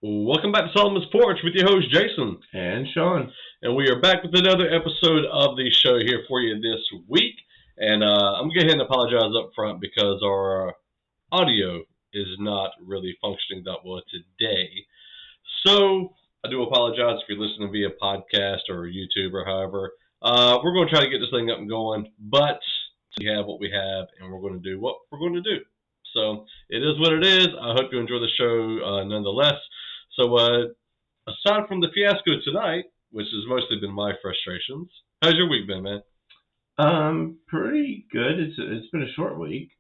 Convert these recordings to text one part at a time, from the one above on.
Welcome back to Solomon's Porch with your host, Jason. And Shawn. And we are back with another episode of the show here for you this week. And I'm going to go ahead and apologize up front because our audio is not really functioning that well today. So I do apologize if you're listening via podcast or YouTube or however. We're going to try to get this thing up and going, but we have what we have, and we're going to do what we're going to do. So it is what it is. I hope you enjoy the show nonetheless. So aside from the fiasco tonight, which has mostly been my frustrations, how's your week been, man? Pretty good. It's been a short week.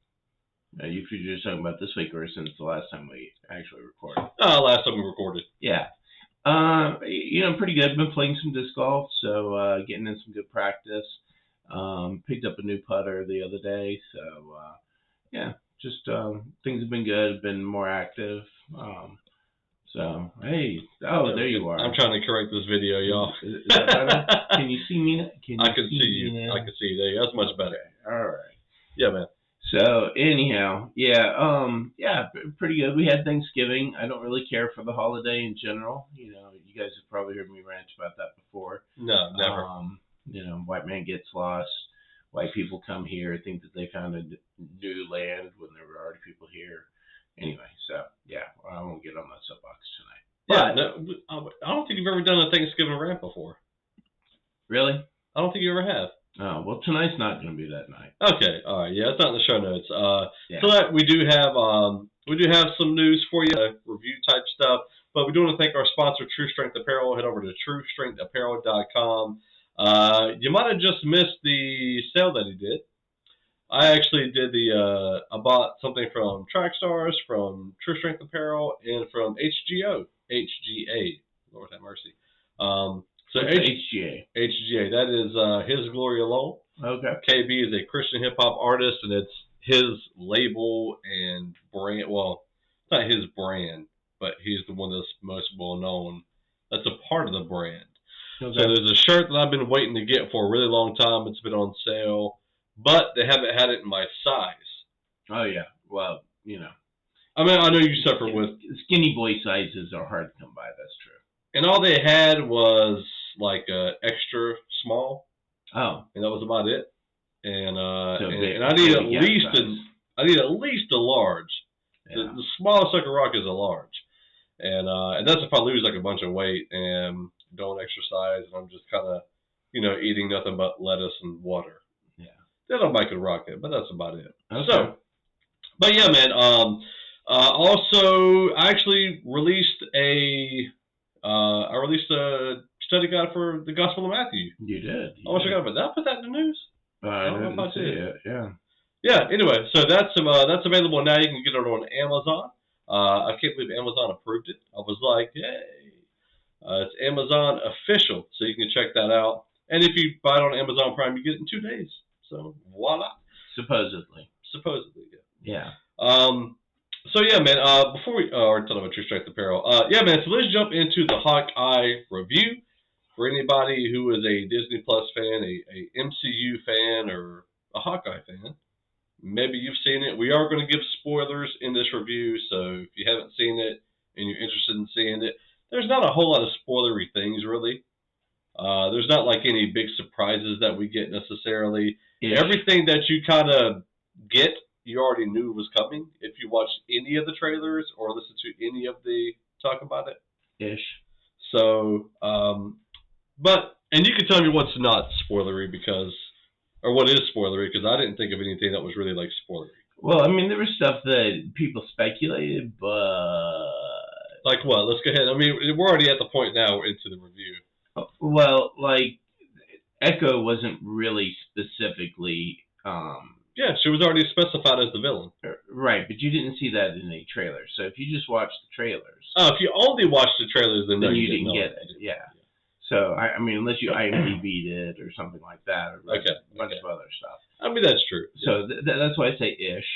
You could just talking about this week or since the last time we actually recorded? Last time we recorded. Yeah. Pretty good. Been playing some disc golf, so getting in some good practice. Picked up a new putter the other day, so just things have been good. Been more active. So, hey, there you are. I'm trying to correct this video, y'all. Is that better? Can you see me? I can see you. I can see you. There you go. That's much better. Okay. All right. Yeah, man. So, anyhow, pretty good. We had Thanksgiving. I don't really care for the holiday in general. You know, you guys have probably heard me rant about that before. No, never. White man gets lost. White people come here, think that they found a new land when there were already people here. Anyway, so, I won't get on that soapbox tonight. I don't think you've ever done a Thanksgiving rant before. Really? I don't think you ever have. Oh, well, tonight's not going to be that night. Okay, all right. Yeah, it's not in the show notes. So we do have some news for you, review type stuff. But we do want to thank our sponsor, True Strength Apparel. Head over to TrueStrengthApparel.com. You might have just missed the sale that he did. I actually did I bought something from Trackstars, from True Strength Apparel, and from HGA. Lord have mercy. So HGA. HGA, that is His Glory Alone. Okay. KB is a Christian hip-hop artist, and it's his label and brand. Well, it's not his brand, but he's the one that's most well-known. That's a part of the brand. Okay. So there's a shirt that I've been waiting to get for a really long time. It's been on sale, but they haven't had it in my size. Oh, yeah. Well, I mean, I know you suffer with... Skinny boy sizes are hard to come by, that's true. And all they had was like extra small. Oh. And that was about it. And I need at least a large. Yeah. The smallest I can rock is a large. And that's if I lose like a bunch of weight and don't exercise and I'm just kind of, eating nothing but lettuce and water. Yeah. Then I could rock it, but that's about it. Okay. So, but yeah, man. Also, I actually released a study guide for the Gospel of Matthew. You did. I wish I got about that. Did I put that in the news? I didn't see it. Yeah. Yeah. Anyway, so that's available now. You can get it on Amazon. I can't believe Amazon approved it. I was like, yay. It's Amazon official, so you can check that out. And if you buy it on Amazon Prime, you get it in 2 days. So voila. Supposedly, yeah. Yeah. So yeah, man. Before we talk about True Strength Apparel, man. So let's jump into the Hawkeye review. For anybody who is a Disney Plus fan, a MCU fan, or a Hawkeye fan, maybe you've seen it. We are going to give spoilers in this review, so if you haven't seen it and you're interested in seeing it, there's not a whole lot of spoilery things really. There's not like any big surprises that we get necessarily. Yeah. Everything that you kind of get, you already knew was coming if you watched any of the trailers or listened to any of the talk about it. Ish. So, and you can tell me what's not spoilery or what is spoilery, because I didn't think of anything that was really like spoilery. Well, I mean, there was stuff that people speculated, but... Like what? Let's go ahead. I mean, we're already at the point now into the review. Well, like, Echo wasn't really specifically... Yeah, she was already specified as the villain. Right, but you didn't see that in any trailers. So if you just watched the trailers... Oh, if you only watched the trailers, then you didn't get it. Yeah. So, I mean, unless you IMDb'd it or something like that, or a bunch of other stuff. I mean, that's true. So that's why I say ish.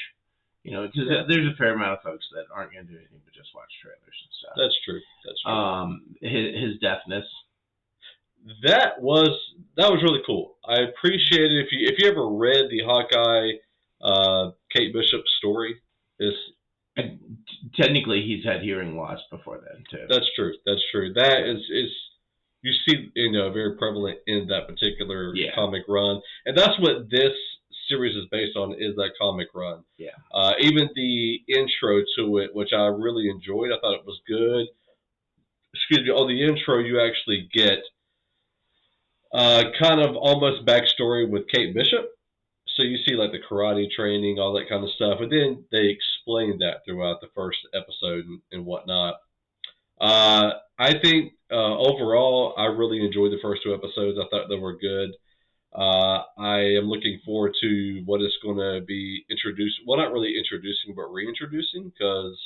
Because there's a fair amount of folks that aren't going to do anything but just watch trailers and stuff. That's true. His deafness. That was really cool. I appreciate it. If you ever read the Hawkeye Kate Bishop story, it's And technically, he's had hearing loss before then too. That's true. That's true. That is you see, very prevalent in that particular comic run, and that's what this series is based on, is that comic run. Yeah. Even the intro to it, which I really enjoyed, I thought it was good. Excuse me. On the intro, you actually get kind of almost backstory with Kate Bishop. So you see like the karate training, all that kind of stuff, and then they explain that throughout the first episode and whatnot. I think overall, I really enjoyed the first two episodes. I thought they were good. I am looking forward to what is going to be introduced. Well, not really introducing, but reintroducing, because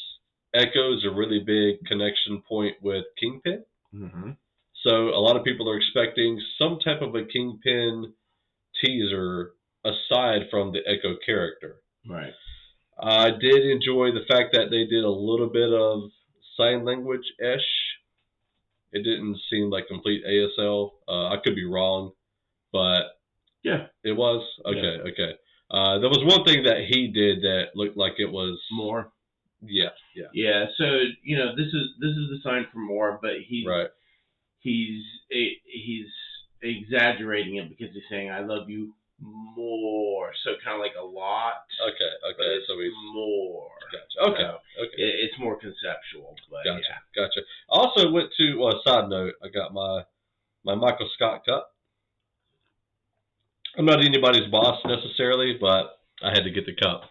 Echo is a really big connection point with Kingpin. Mm-hmm. So a lot of people are expecting some type of a Kingpin teaser aside from the Echo character. Right. I did enjoy the fact that they did a little bit of sign language-ish. It didn't seem like complete ASL. I could be wrong, but yeah, it was. Okay, yeah. Okay. There was one thing that he did that looked like it was more. Yeah. So this is the sign for more, but he's exaggerating it because he's saying, "I love you more," so kind of like a lot. Okay. So he's more. Gotcha. Okay. So it's more conceptual, but Gotcha. I also went to side note. I got my Michael Scott cup. I'm not anybody's boss necessarily, but I had to get the cup.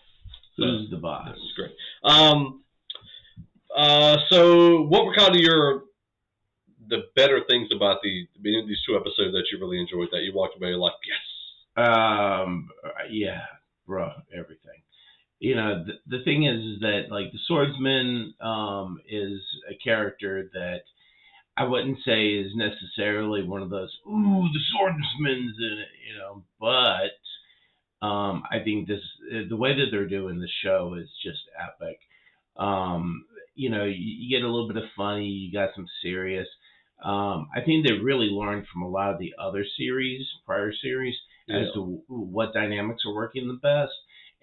Who's the boss? That was great. So what were kind of the better things about these two episodes that you really enjoyed, that you walked away like, yes? Yeah, bro, everything. The thing is that, like, the swordsman is a character that I wouldn't say is necessarily one of those, ooh, the swordsman's in it, but I think the way that they're doing the show is just epic. You get a little bit of funny, you got some serious. I think they really learned from a lot of the other prior series, as to what dynamics are working the best.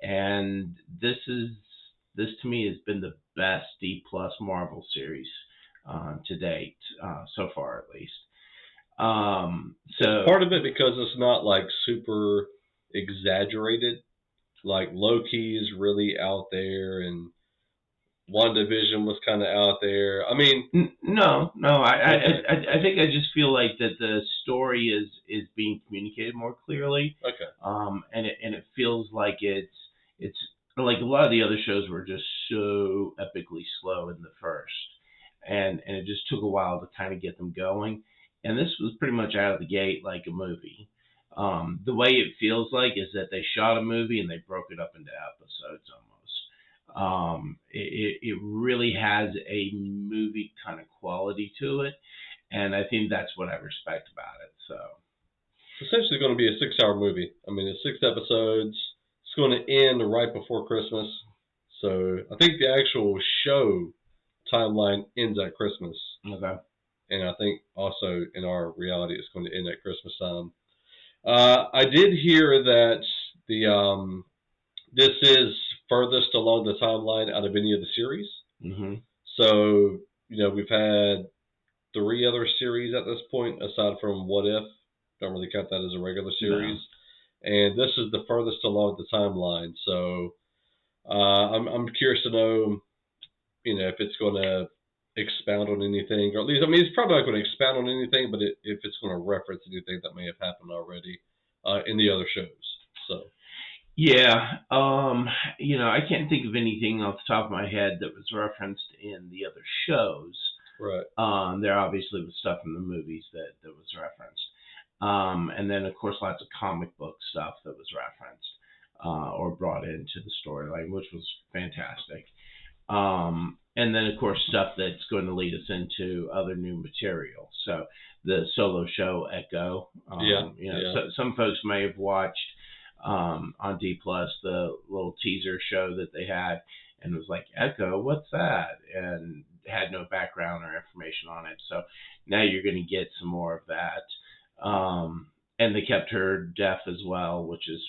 And this to me has been the best D+ Marvel series to date, so far at least. So part of it because it's not like super exaggerated. Like Loki is really out there, and WandaVision was kind of out there. I mean, no. I think I just feel like that the story is being communicated more clearly. Okay. And it feels like it's like a lot of the other shows were just so epically slow in the first, and it just took a while to kind of get them going. And this was pretty much out of the gate like a movie. The way it feels like is that they shot a movie and they broke it up into episodes almost. It really has a movie kind of quality to it, and I think that's what I respect about it. So it's essentially going to be a 6-hour movie. I mean, it's 6 episodes. It's going to end right before Christmas. So I think the actual show timeline ends at Christmas. Okay. And I think also in our reality it's going to end at Christmas time. I did hear that this is furthest along the timeline out of any of the series. Mm-hmm. So, we've had 3 other series at this point, aside from What If. Don't really count that as a regular series. No. And this is the furthest along the timeline. So, I'm curious to know, if it's going to expound on anything, or at least, it's probably not going to expound on anything, but if it's going to reference anything that may have happened already in the other shows. So. Yeah, I can't think of anything off the top of my head that was referenced in the other shows. Right. There obviously was stuff in the movies that was referenced. And then, of course, lots of comic book stuff that was referenced or brought into the storyline, which was fantastic. And then, of course, stuff that's going to lead us into other new material. So the solo show Echo. So, some folks may have watched on D+ the little teaser show that they had, and was like, Echo, what's that? And had no background or information on it. So now you're going to get some more of that. And they kept her deaf as well, which is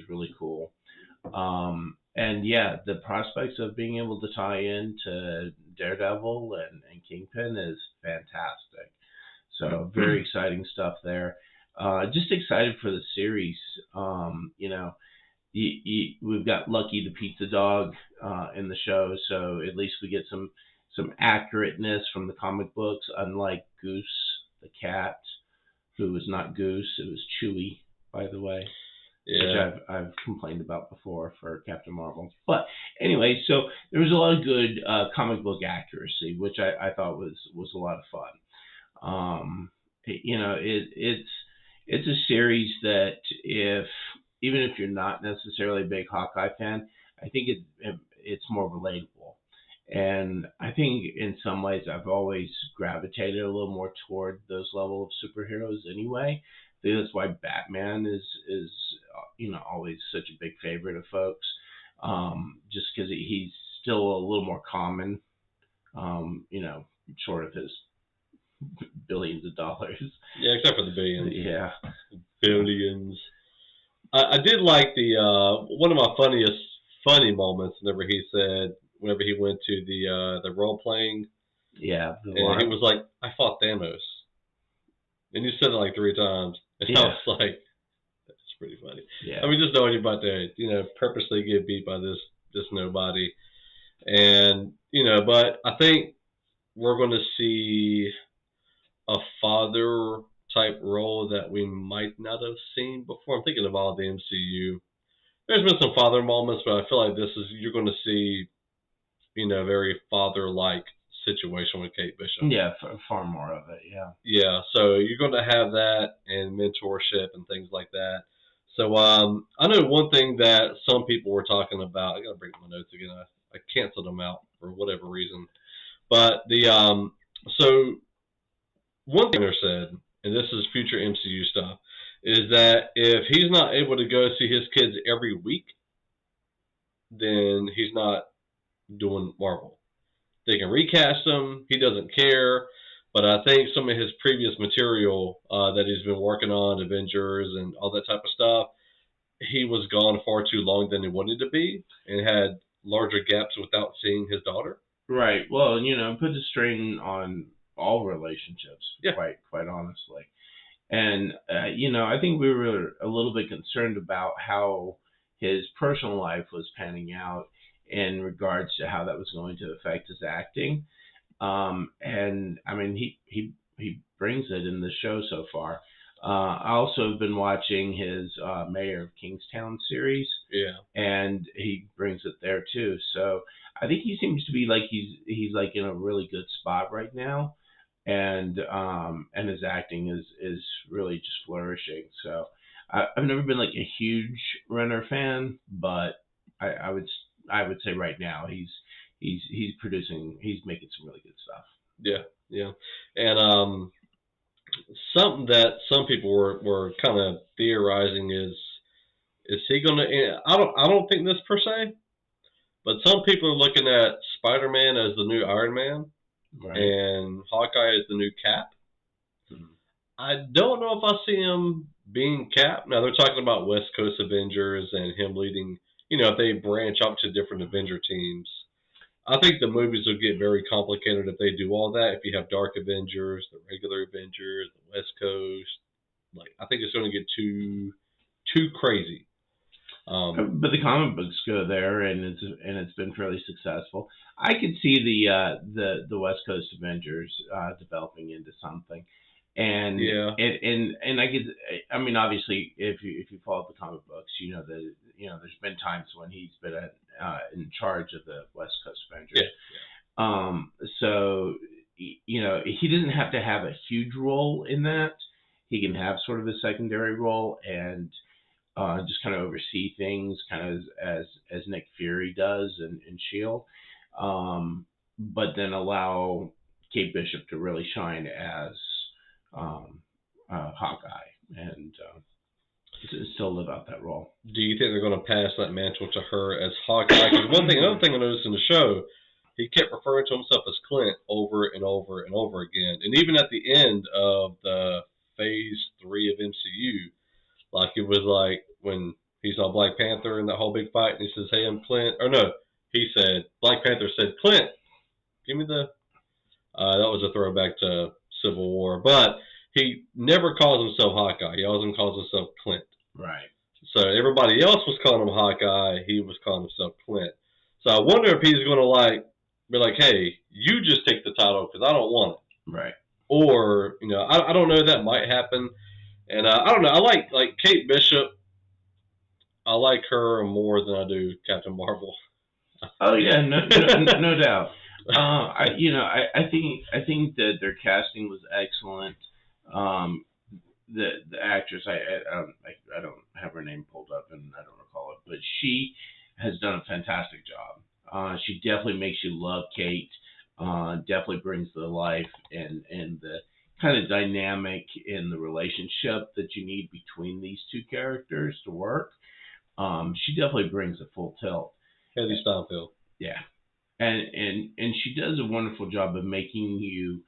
really cool. And yeah, the prospects of being able to tie in to Daredevil and Kingpin is fantastic. So very exciting stuff there. Just excited for the series. You know, we've got Lucky the Pizza Dog in the show, so at least we get some accurateness from the comic books, unlike Goose the cat, who was not Goose, it was Chewy, by the way, which I've complained about before for Captain Marvel. But anyway, so there was a lot of good comic book accuracy, which I thought was a lot of fun. You know, it's a series that even if you're not necessarily a big Hawkeye fan, I think it's more relatable. And I think in some ways I've always gravitated a little more toward those level of superheroes anyway. I think that's why Batman is always such a big favorite of folks, just because he's still a little more common, short of his billions of dollars. Yeah, except for the billions. Yeah. Billions. I did like the one of my funny moments whenever he went to the role playing. Yeah. And he was like, I fought Thanos. And you said it like 3 times. And I was like, that's pretty funny. Yeah. I mean, just knowing you're about to, purposely get beat by this nobody. And, but I think we're going to see a father type role that we might not have seen before. I'm thinking of all the MCU. There's been some father moments, but I feel like you're going to see, a very father-like situation with Kate Bishop. Yeah, far more of it, yeah. Yeah, so you're going to have that and mentorship and things like that. So I know one thing that some people were talking about. I got to bring up my notes again. I canceled them out for whatever reason. But so one thing they said, and this is future MCU stuff, is that if he's not able to go see his kids every week, then he's not doing Marvel. They can recast him. He doesn't care. But I think some of his previous material that he's been working on, Avengers and all that type of stuff, he was gone far too long than he wanted to be and had larger gaps without seeing his daughter. Right. Well, put a strain on all relationships, quite honestly. And, I think we were a little bit concerned about how his personal life was panning out in regards to how that was going to affect his acting. And, I mean, he brings it in the show so far. I also have been watching his Mayor of Kingstown series. Yeah. And he brings it there, too. So I think he seems to be like he's like in a really good spot right now. And his acting is really just flourishing. So I've never been like a huge Renner fan, but I would say right now he's making some really good stuff. Yeah. And something that some people were kind of theorizing is he going to? I don't think this per se, but some people are looking at Spider-Man as the new Iron Man. Right. And Hawkeye is the new Cap. Mm-hmm. I don't know if I see him being Cap. Now, they're talking about West Coast Avengers and him leading, if they branch up to different Avenger teams. I think the movies will get very complicated if they do all that. If you have Dark Avengers, the regular Avengers, the West Coast. I think it's going to get too crazy. But the comic books go there, and it's been fairly successful. I could see the West Coast Avengers developing into something, and and I mean, obviously, if you follow the comic books, that there's been times when he's been in charge of the West Coast Avengers. Yeah. So he doesn't have to have a huge role in that. He can have sort of a secondary role and just kind of oversee things, kind of as Nick Fury does in S.H.I.E.L.D., but then allow Kate Bishop to really shine as Hawkeye and still live out that role. Do you think they're going to pass that mantle to her as Hawkeye? Because another thing I noticed in the show, he kept referring to himself as Clint over and over and over again, and even at the end of the Phase 3 of MCU. Like, it was like when he's all Black Panther in that whole big fight, and he says, "Hey, I'm Clint." Or no, he said Black Panther said, "Clint, give me the." That was a throwback to Civil War, but he never calls himself Hawkeye. He always calls himself Clint. Right. So everybody else was calling him Hawkeye. He was calling himself Clint. So I wonder if he's going to be like, "Hey, you just take the title because I don't want it." Right. Or I don't know. That might happen. And I don't know. I like Kate Bishop. I like her more than I do Captain Marvel. Oh yeah, no doubt. I think that their casting was excellent. The actress, I don't have her name pulled up and I don't recall it, but she has done a fantastic job. She definitely makes you love Kate. Definitely brings the life and the kind of dynamic in the relationship that you need between these two characters to work. She definitely brings a full tilt. Haley Steinfeld. Yeah, and she does a wonderful job of making you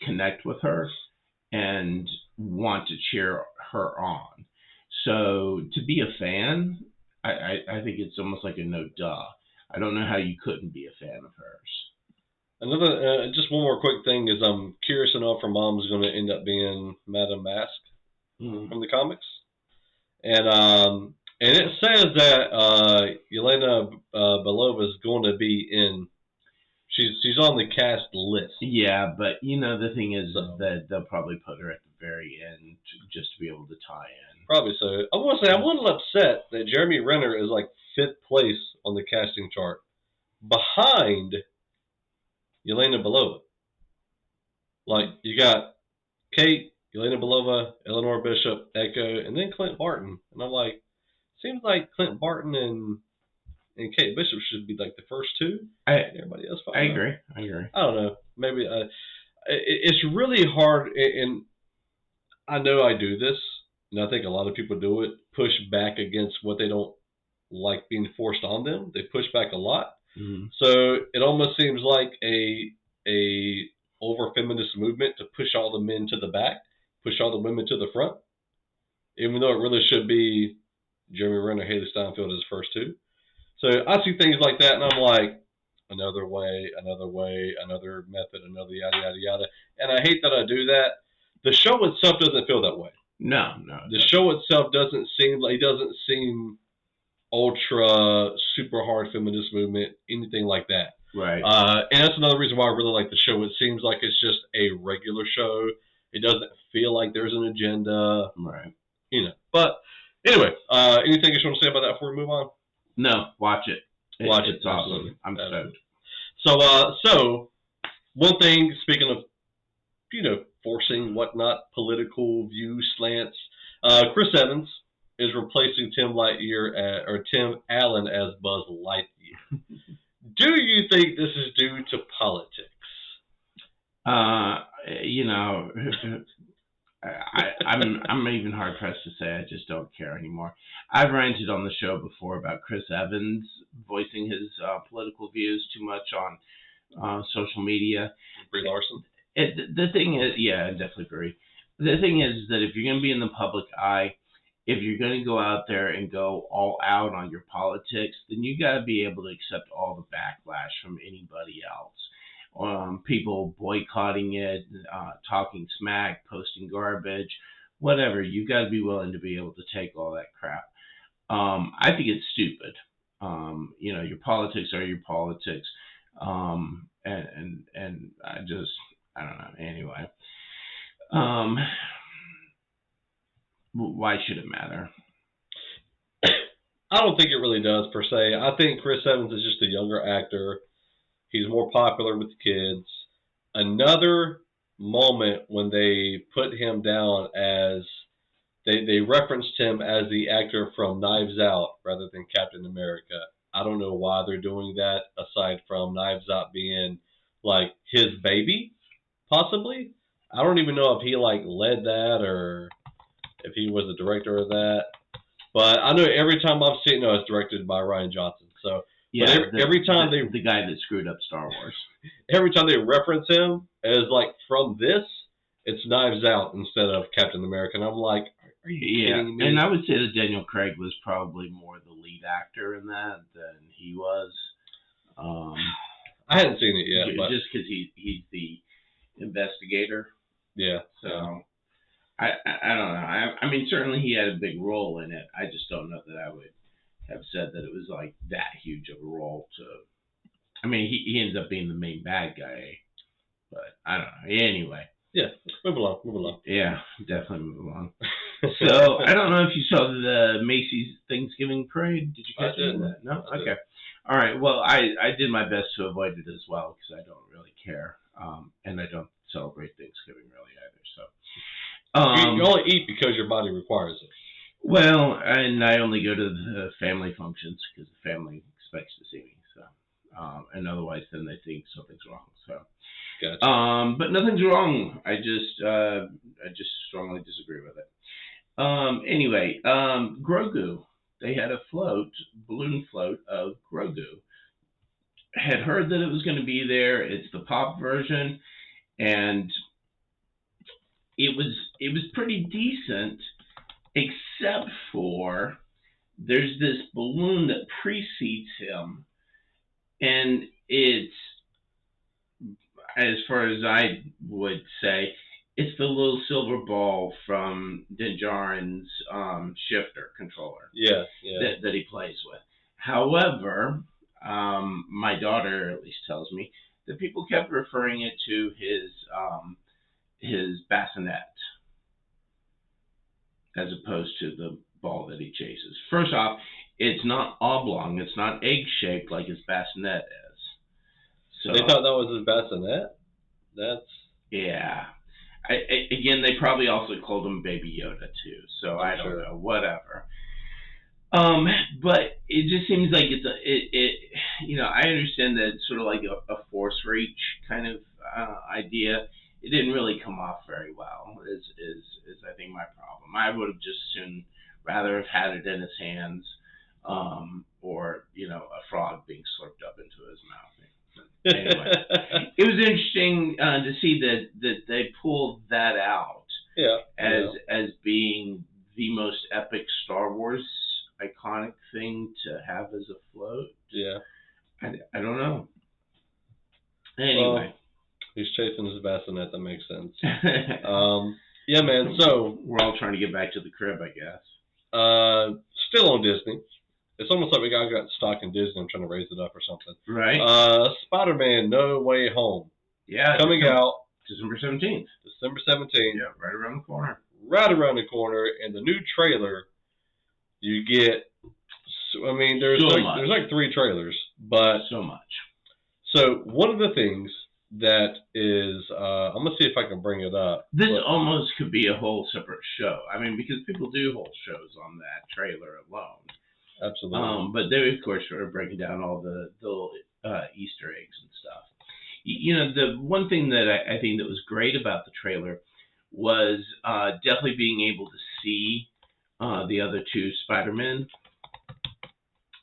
connect with her and want to cheer her on. So to be a fan, I think it's almost like a no duh. I don't know how you couldn't be a fan of hers. Another, just one more quick thing is I'm curious to know if her mom's going to end up being Madame Mask from the comics, and it says that Yelena Belova is going to be in. She's on the cast list. Yeah, but the thing is that they'll probably put her at the very end just to be able to tie in. Probably so. I want to say I'm a little upset that Jeremy Renner is like 5th place on the casting chart, behind Yelena Belova. Like you got Kate, Yelena Belova, Eleanor Bishop, Echo, and then Clint Barton, and I'm like, seems like Clint Barton and Kate Bishop should be like the first two. Everybody else. I agree. I don't know. Maybe it's really hard, and I know I do this, and I think a lot of people do it. Push back against what they don't like being forced on them. They push back a lot. Mm-hmm. So it almost seems like a over feminist movement to push all the men to the back, push all the women to the front, even though it really should be Jeremy Renner, Haley Steinfeld as first two. So I see things like that, and I'm like, another way, another method, another yada, yada, yada. And I hate that I do that. The show itself doesn't feel that way. No. The show itself doesn't seem ultra, super hard feminist movement, anything like that. Right. And that's another reason why I really like the show. It seems like it's just a regular show. It doesn't feel like there's an agenda. Right. But anyway, anything else you want to say about that before we move on? No, watch it. It's awesome. I'm stoked. So one thing, speaking of, forcing whatnot, political view slants, Chris Evans is replacing Tim Allen as Buzz Lightyear. Do you think this is due to politics? I'm even hard pressed to say I just don't care anymore. I've ranted on the show before about Chris Evans voicing his political views too much on social media. Brie Larson? The thing is, yeah, I definitely agree. The thing is that if you're going to be in the public eye, if you're going to go out there and go all out on your politics, then you got to be able to accept all the backlash from anybody else. People boycotting it, talking smack, posting garbage, whatever. You got to be willing to be able to take all that crap. I think it's stupid. Your politics are your politics, and I don't know. Anyway, why should it matter? I don't think it really does per se. I think Chris Evans is just a younger actor. He's more popular with the kids. Another moment when they put him down as they referenced him as the actor from Knives Out rather than Captain America. I don't know why they're doing that, aside from Knives Out being like his baby, possibly. I don't even know if he led that or if he was the director of that. But I know every time I've seen it's directed by Rian Johnson. So yeah, every time the guy that screwed up Star Wars. Every time they reference him as from this, it's Knives Out instead of Captain America. And I'm like, Are you kidding me? And I would say that Daniel Craig was probably more the lead actor in that than he was. I hadn't seen it yet, but just because he's the investigator. Yeah. So yeah. I don't know. I mean, certainly he had a big role in it. I just don't know that I would have said that it was like that huge of a role to. I mean, he ends up being the main bad guy, but I don't know. Anyway. Yeah, move along. Yeah, definitely move along. So I don't know if you saw the Macy's Thanksgiving parade. Did you catch any of that? No. Okay. All right. Well, I did my best to avoid it as well because I don't really care, and I don't celebrate Thanksgiving really either. So you only eat because your body requires it. Well, and I only go to the family functions because the family expects to see me. So, and otherwise, then they think something's wrong. So. Gotcha. But nothing's wrong. I just strongly disagree with it. Anyway, Grogu. They had a balloon float of Grogu. Had heard that it was going to be there. It's the pop version, and it was pretty decent, except for there's this balloon that precedes him, and it's, as far as I would say, it's the little silver ball from Din Djarin's shifter controller. Yeah. That he plays with. However, my daughter at least tells me that people kept referring it to his bassinet as opposed to the ball that he chases. First off, it's not oblong. It's not egg-shaped like his bassinet is. So, they thought that was his bassinet? Yeah. Again, they probably also called him Baby Yoda too. So I don't know. Whatever. But it just seems like I understand that it's sort of like a force reach kind of idea. It didn't really come off very well. Is I think my problem. I would have just soon rather have had it in his hands, or a frog being slurped up into his mouth. Anyway, it was interesting to see that they pulled that out as being the most epic Star Wars iconic thing to have as a float. Yeah. I don't know. Anyway. Well, he's chasing his bassinet. That makes sense. Yeah, man. So we're all trying to get back to the crib, I guess. Still on Disney. It's almost like we got stock in Disney. I'm trying to raise it up or something. Right. Spider-Man: No Way Home. Yeah. Coming out December 17th. December 17th. Yeah, right around the corner. Right around the corner. And the new trailer, you get. I mean, there's like 3 trailers, but so much. So one of the things that is, I'm gonna see if I can bring it up. This almost could be a whole separate show. I mean, because people do whole shows on that trailer alone. Absolutely. But they, of course, are breaking down all the little Easter eggs and stuff. The one thing that I think that was great about the trailer was definitely being able to see the other 2 Spider-Men.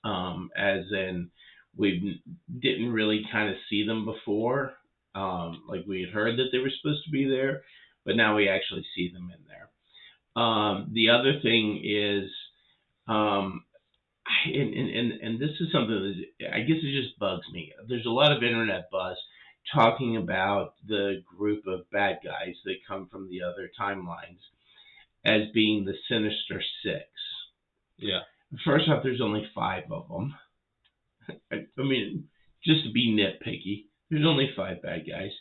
As in, we didn't really kind of see them before. Like we had heard that they were supposed to be there, but now we actually see them in there. The other thing is, and this is something that I guess it just bugs me. There's a lot of internet buzz talking about the group of bad guys that come from the other timelines as being the Sinister Six. Yeah. First off, there's only 5 of them. I mean, just to be nitpicky, there's only 5 bad guys.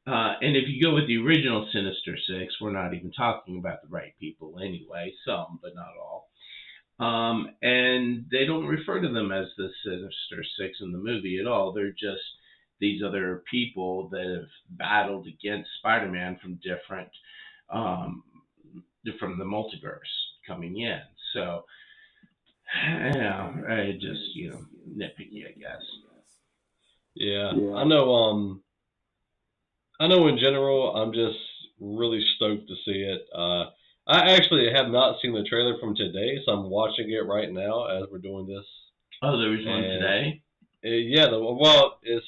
And if you go with the original Sinister Six, we're not even talking about the right people anyway. Some, but not all. And they don't refer to them as the Sinister Six in the movie at all. They're just these other people that have battled against Spider-Man from from the multiverse coming in. So, I just, nitpicky, I guess. Yeah. I know in general, I'm just really stoked to see it. I actually have not seen the trailer from today, so I'm watching it right now as we're doing this. Oh, there was one today? Yeah, it's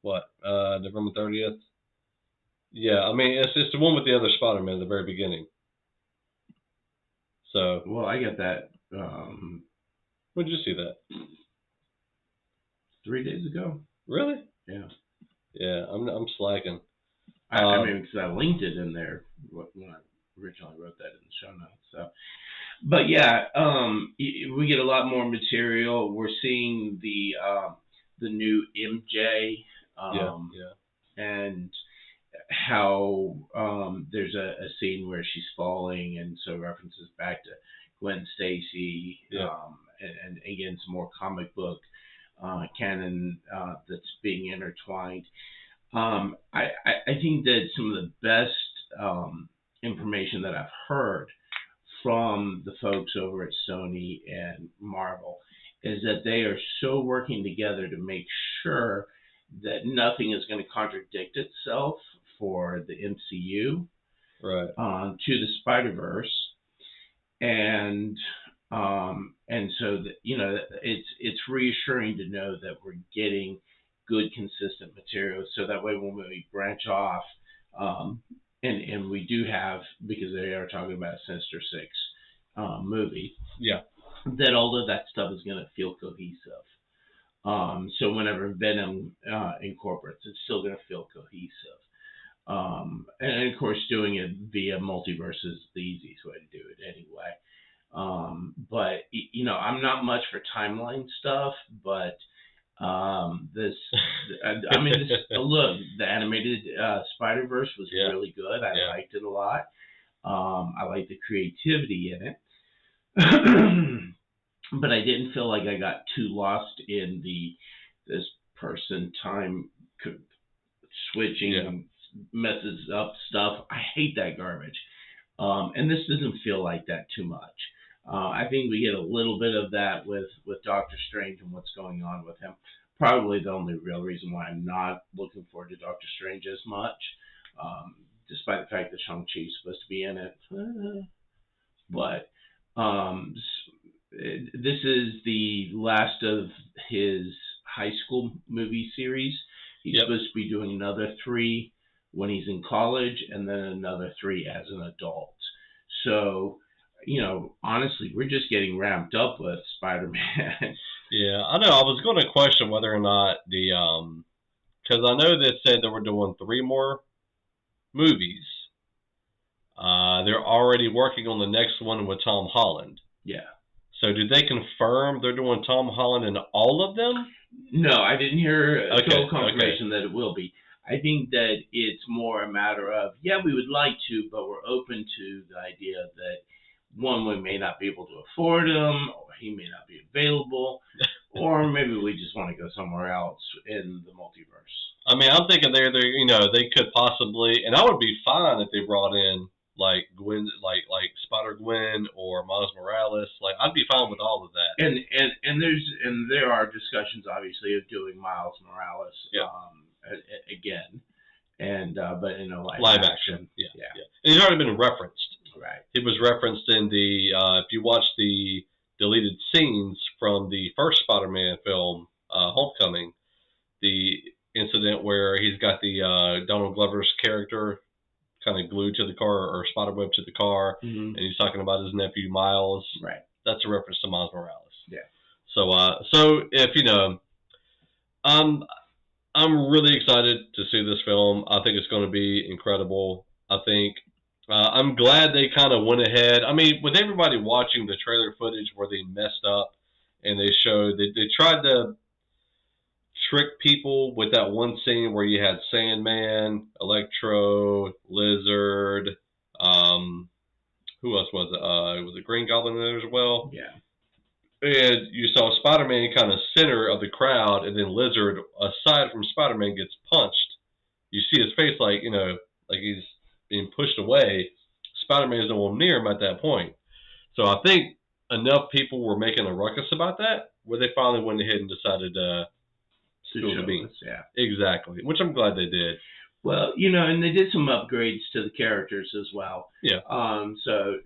what, November 30th? Yeah, I mean, it's the one with the other Spider-Man at the very beginning. So. Well, I got that. When did you see that? 3 days ago. Really? Yeah. Yeah, I'm slacking. I mean, because I linked it in there when I originally wrote that in the show notes. So, but yeah, we get a lot more material. We're seeing the new MJ, Yeah. and how there's a scene where she's falling, and so references back to Gwen Stacy, and again some more comic book canon that's being intertwined. I think that some of the best information that I've heard from the folks over at Sony and Marvel is that they are so working together to make sure that nothing is going to contradict itself for the MCU, right, to the Spider-Verse, and so that, it's reassuring to know that we're getting good, consistent material, so that way when we branch off, and we do have, because they are talking about a Sinister Six movie, that all of that stuff is going to feel cohesive. So whenever Venom incorporates, it's still going to feel cohesive. And of course, doing it via multiverse is the easiest way to do it anyway. But I'm not much for timeline stuff, but this look, the animated Spider-Verse was really good. I liked it a lot. I liked the creativity in it. But I didn't feel like I got too lost in this person time switching messes up stuff. I hate that garbage. And this doesn't feel like that too much. I think we get a little bit of that with Doctor Strange and what's going on with him. Probably the only real reason why I'm not looking forward to Doctor Strange as much, despite the fact that Shang-Chi is supposed to be in it. But this is the last of his high school movie series. He's supposed to be doing another 3 when he's in college, and then another 3 as an adult. So, honestly, we're just getting ramped up with Spider-Man. Yeah, I know. I was going to question whether or not because I know they said they were doing 3 more movies. They're already working on the next one with Tom Holland. Yeah. So did they confirm they're doing Tom Holland in all of them? No, I didn't hear total confirmation that it will be. I think that it's more a matter of, we would like to, but we're open to the idea that, one, we may not be able to afford him, or he may not be available, or maybe we just want to go somewhere else in the multiverse. I mean, I'm thinking they could possibly, and I would be fine if they brought in like Gwen, like Spider-Gwen or Miles Morales. Like, I'd be fine with all of that. And there are discussions, obviously, of doing Miles Morales again, and but in a live action. Yeah. And he's already been referenced. Right. He was referenced in the if you watch the deleted scenes from the first Spider-Man film, Homecoming, the incident where he's got the Donald Glover's character kind of glued to the car or spiderweb to the car, and he's talking about his nephew Miles. Right. That's a reference to Miles Morales. Yeah. So if I'm really excited to see this film. I think it's going to be incredible. I think I'm glad they kind of went ahead. I mean, with everybody watching the trailer footage where they messed up and they showed they tried to trick people with that one scene where you had Sandman, Electro, Lizard, who else was it? It was a Green Goblin in there as well. Yeah. And you saw Spider-Man kind of center of the crowd, and then Lizard, aside from Spider-Man, gets punched. You see his face like he's being pushed away. Spider-Man isn't one near him at that point. So I think enough people were making a ruckus about that where they finally went ahead and decided to spill the beans. Yeah. Exactly. Which I'm glad they did. Well, and they did some upgrades to the characters as well. Yeah. So,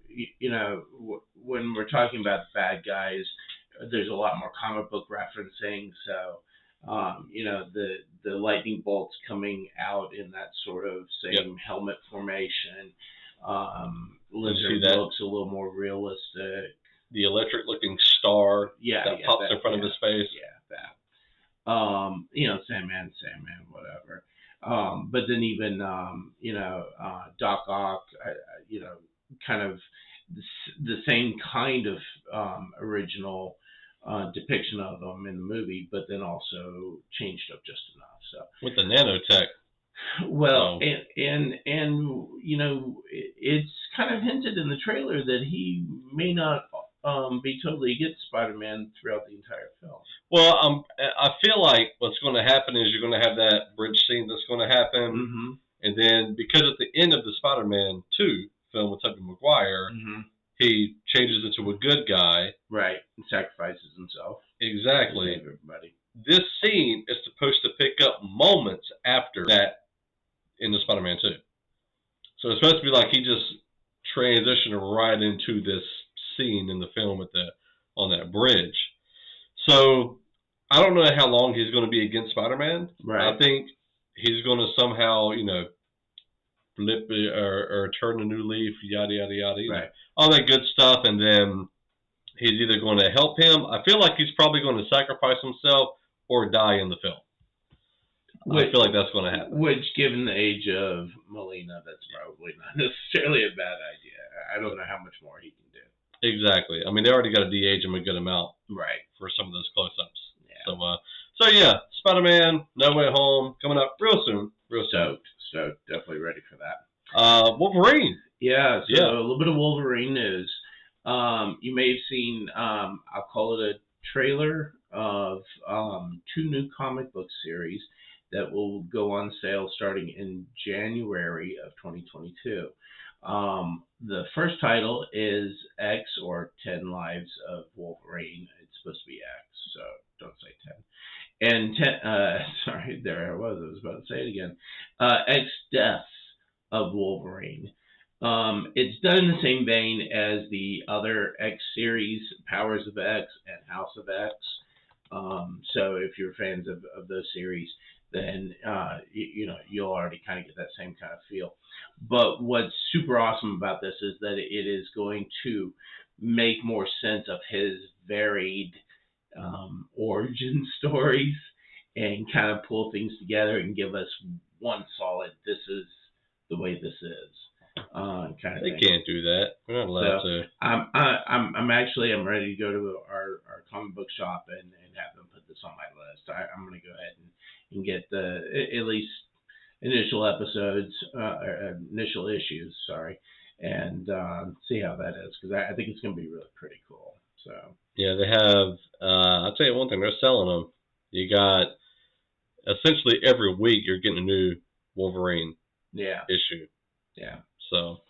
when we're talking about the bad guys, there's a lot more comic book referencing. So, the lightning bolts coming out in that sort of same helmet formation. Lizard looks a little more realistic. The electric-looking star that pops in front of his face. Yeah, that. Sandman, whatever. But then even, Doc Ock, kind of the same kind of original depiction of them in the movie, but then also changed up just enough. So with the nanotech. Well, and it's kind of hinted in the trailer that he may not be totally against Spider-Man throughout the entire film. Well, I feel like what's going to happen is you're going to have that bridge scene that's going to happen, mm-hmm. and then because at the end of the Spider-Man 2 film with Tobey Maguire, mm-hmm. he changes into a good guy. Right, and sacrifices himself. Exactly. To save everybody. This scene is supposed to pick up moments after that in the Spider-Man 2. So it's supposed to be like he just transitioned right into this scene in the film on that bridge. So I don't know how long he's going to be against Spider-Man. Right. I think he's going to somehow, flip or turn a new leaf, yada, yada, yada. Right. All that good stuff. And then he's either going to help him. I feel like he's probably going to sacrifice himself or die in the film. I feel like that's going to happen. Which, given the age of Molina, that's probably not necessarily a bad idea. I don't know how much more he can do. Exactly. I mean, they already got to de-age him a good amount, right, for some of those close-ups. Yeah. So yeah, Spider-Man, No Way Home, coming up real soon. Stoked. Definitely ready for that. Wolverine. Yeah. So a little bit of Wolverine news. You may have seen. I'll call it a trailer of 2 new comic book series that will go on sale starting in January of 2022. The first title is X, or 10 Lives of Wolverine. It's supposed to be X, so don't say 10. And 10, sorry, there I was about to say it again. X Deaths of Wolverine. It's done in the same vein as the other X series, Powers of X and House of X. So if you're fans of those series, then you'll already kind of get that same kind of feel. But what's super awesome about this is that it is going to make more sense of his varied origin stories and kind of pull things together and give us one solid, this is the way this is. Kind of they thing. Can't do that. We're not allowed to. I'm ready to go to our comic book shop and have them put this on my list. I'm going to go ahead and get at least initial episodes, initial issues, and see how that is, because I think it's going to be really pretty cool. So yeah, they have. I'll tell you one thing: they're selling them. You got essentially every week you're getting a new Wolverine issue. Yeah. So.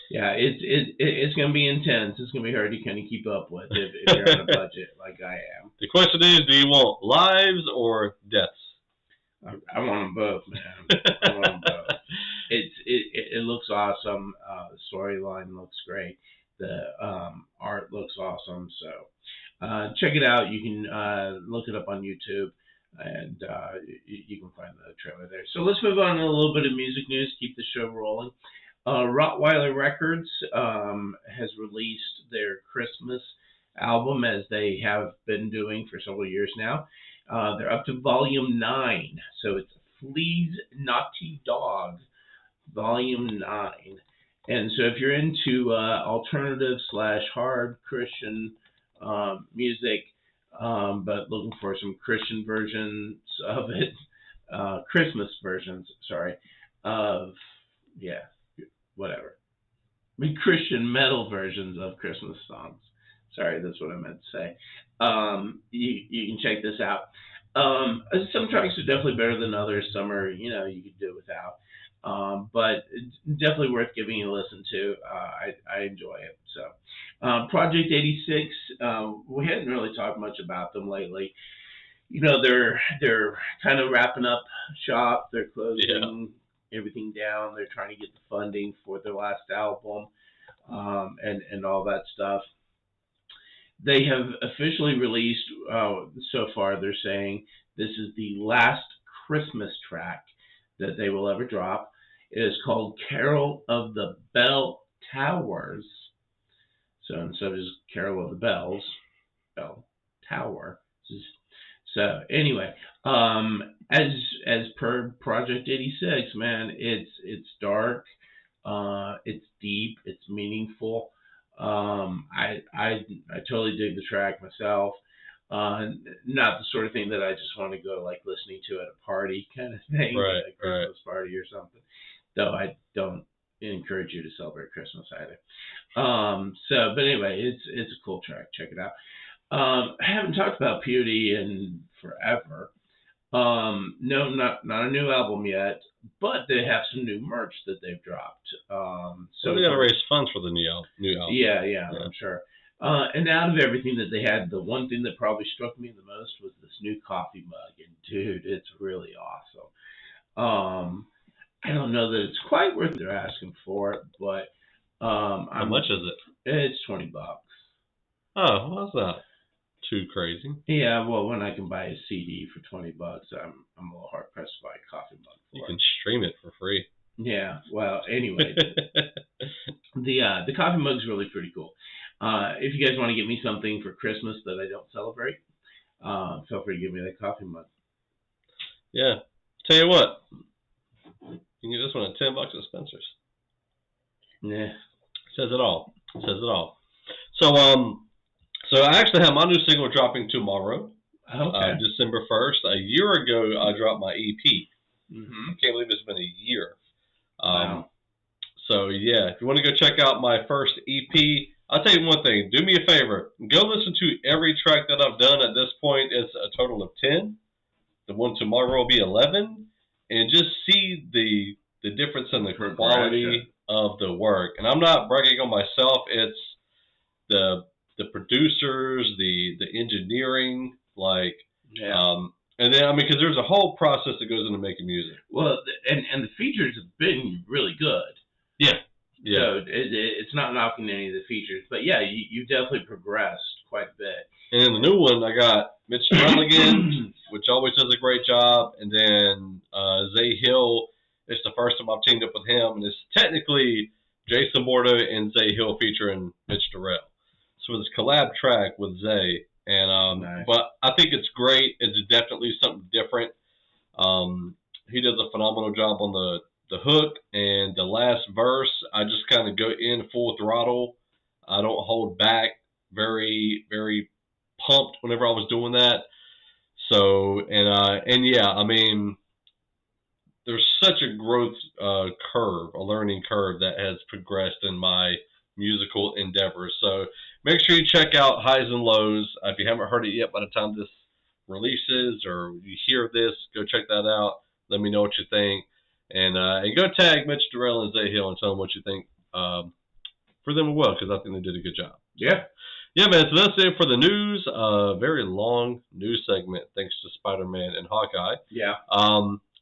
Yeah, it's going to be intense. It's going to be hard to kind of keep up with if you're on a budget like I am. The question is, do you want lives or deaths? I want them both, man. I want them both. It looks awesome. The storyline looks great. The art looks awesome. So check it out. You can look it up on YouTube, and you can find the trailer there. So let's move on to a little bit of music news. Keep the show rolling. Rottweiler Records has released their Christmas album, as they have been doing for several years now. They're up to volume 9, so it's Flea's Naughty Dog, volume 9. And so if you're into alternative / hard Christian music, but looking for some Christian versions of it, Christmas versions, of, whatever. I mean, Christian metal versions of Christmas songs. Sorry, that's what I meant to say. You can check this out. Some tracks are definitely better than others. Some are, you could do without. But it's definitely worth giving a listen to. I enjoy it. So, Project 86. We hadn't really talked much about them lately. They're kind of wrapping up shop. They're closing everything down. They're trying to get the funding for their last album, and all that stuff. They have officially released, so far they're saying, this is the last Christmas track that they will ever drop. It is called Carol of the Towers. So instead of just Carol of the Bells, Bell Tower. So anyway, as per Project 86, man, it's dark, it's deep, it's meaningful. I totally dig the track myself. Not the sort of thing that I just want to go like listening to at a party kind of thing, Right, like a Christmas party or something. Though I don't encourage you to celebrate Christmas either. But anyway, it's a cool track. Check it out. I haven't talked about POD in forever. No, not a new album yet, but they have some new merch that they've dropped. So they got to raise funds for the new album. Yeah, I'm sure. And out of everything that they had, the one thing that probably struck me the most was this new coffee mug. And dude, it's really awesome. I don't know that it's quite worth they're asking for it, but how much is it? It's $20. Oh, well, that's not too crazy. Yeah, well, when I can buy a CD for $20, I'm a little hard pressed to buy a coffee mug for it. You can stream it for free. Yeah. Well, anyway, the coffee mug's really pretty cool. If you guys want to get me something for Christmas that I don't celebrate, feel free to give me that coffee mug. Yeah. Tell you what, you can get this one at $10 at Spencer's. Yeah. Says it all. So I actually have my new single dropping tomorrow, December 1st. A year ago, I dropped my EP. Mm-hmm. I can't believe it's been a year. Wow. So yeah, if you want to go check out my first EP, I'll tell you one thing. Do me a favor. Go listen to every track that I've done at this point. It's a total of 10. The one tomorrow will be 11. And just see the difference in the quality of the work. And I'm not bragging on myself. It's the producers, the engineering, like, and then because there's a whole process that goes into making music. Well, and the features have been really good. Yeah. So it's not knocking any of the features, but yeah, you've definitely progressed quite a bit. And in the new one, I got Mitch Durrell again, which always does a great job, and then Zay Hill. It's the first time I've teamed up with him, and it's technically Jason Borda and Zay Hill featuring Mitch Durrell. So it's a collab track with Zay, and nice. But I think it's great. It's definitely something different. He does a phenomenal job on the hook, and the last verse, I just kind of go in full throttle. I don't hold back. Very, very pumped whenever I was doing that. So, and yeah, I mean, there's such a growth curve, a learning curve that has progressed in my musical endeavors. So make sure you check out Highs and Lows. If you haven't heard it yet by the time this releases or you hear this, go check that out. Let me know what you think. And go tag Mitch Durrell and Zay Hill and tell them what you think for them as well, because I think they did a good job. Yeah. Yeah, man, so that's it for the news. Very long news segment, thanks to Spider-Man and Hawkeye. Yeah.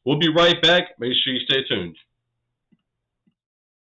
We'll be right back. Make sure you stay tuned.